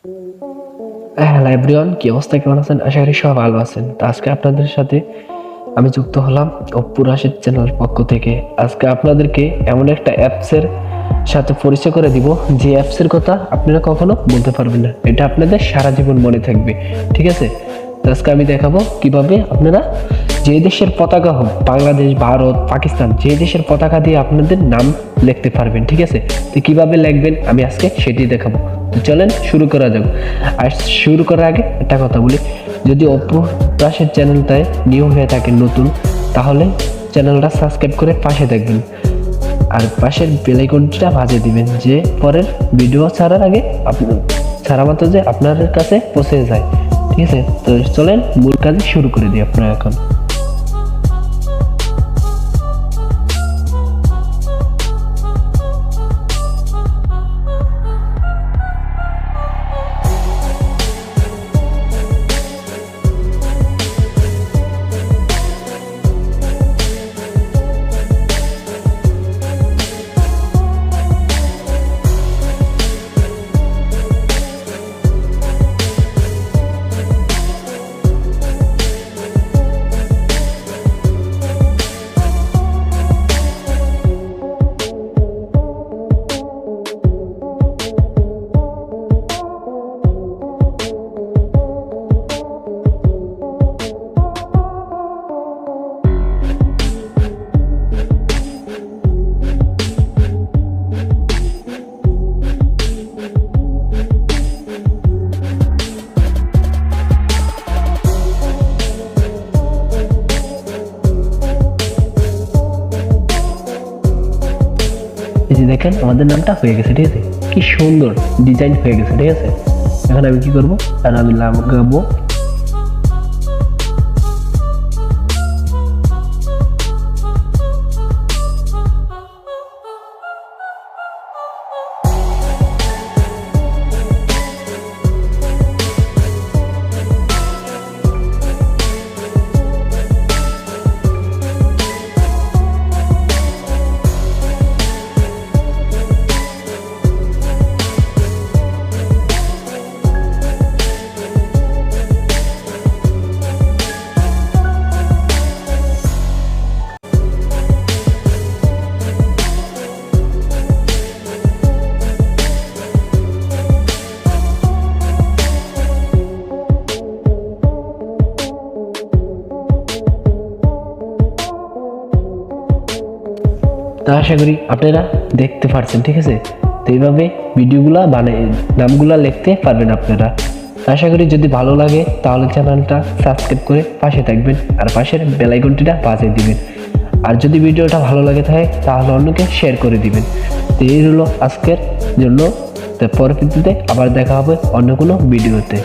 Hello everyone, কি অবস্থা, কেমন আছেন? আশা করি সবাই ভালো আছেন। তো আজকে আপনাদের সাথে আমি যুক্ত হলাম অপুরাশিদ চ্যানেলের পক্ষ থেকে। আজকে আপনাদেরকে এমন একটা অ্যাপসের সাথে পরিচয় করে দিব, যে অ্যাপসের কথা আপনারা কখনো বলতে পারবেন না। এটা আপনাদের সারা জীবন মনে থাকবে, ঠিক আছে? তো আজকে আমি দেখাবো কিভাবে আপনারা যে দেশের পতাকা হোক, বাংলাদেশ, ভারত, পাকিস্তান, যে দেশের পতাকা দিয়ে আপনাদের নাম লিখতে পারবেন, ঠিক আছে? তো কিভাবে লিখবেন আমি আজকে সেটি দেখাবো। তো চলেন শুরু করা যাক। আর শুরু করার আগে একটা কথা বলি, যদি অপুরাশিদ চ্যানেলটায় নিউ হয়ে থাকেন, নতুন, তাহলে চ্যানেলটা সাবস্ক্রাইব করে পাশে দেখবেন আর পাশের বেল আইকনটা বাজিয়ে দিবেন, যে পরের ভিডিও ছাড়ার আগে ছাড়া মাত্র যে আপনার কাছে পৌঁছে যায়, ঠিক আছে? তো চলেন মূল কাজ শুরু করে দিই আপনারা এখন। এই যে দেখেন আমাদের নামটা হয়ে গেছে, ঠিক আছে? কি সুন্দর ডিজাইন হয়ে গেছে, ঠিক আছে? এখন আমি কি করবো, আর আমি লাগাবো তা আশা করি আপনারা দেখতে পারছেন, ঠিক আছে? তো এইভাবে ভিডিওগুলা নামগুলা লিখতে পারবেন আপনারা। আশা করি যদি ভালো লাগে তাহলে চ্যানেলটা সাবস্ক্রাইব করে পাশে থাকবেন আর পাশের বেল আইকনটিটা বাজিয়ে দিবেন। আর যদি ভিডিওটা ভালো লাগে থাকে তাহলে অন্যকে শেয়ার করে দিবেন। তো এই হলো আজকের জন্য। পরবর্তীতে আবার দেখা হবে অন্য কোনো ভিডিওতে।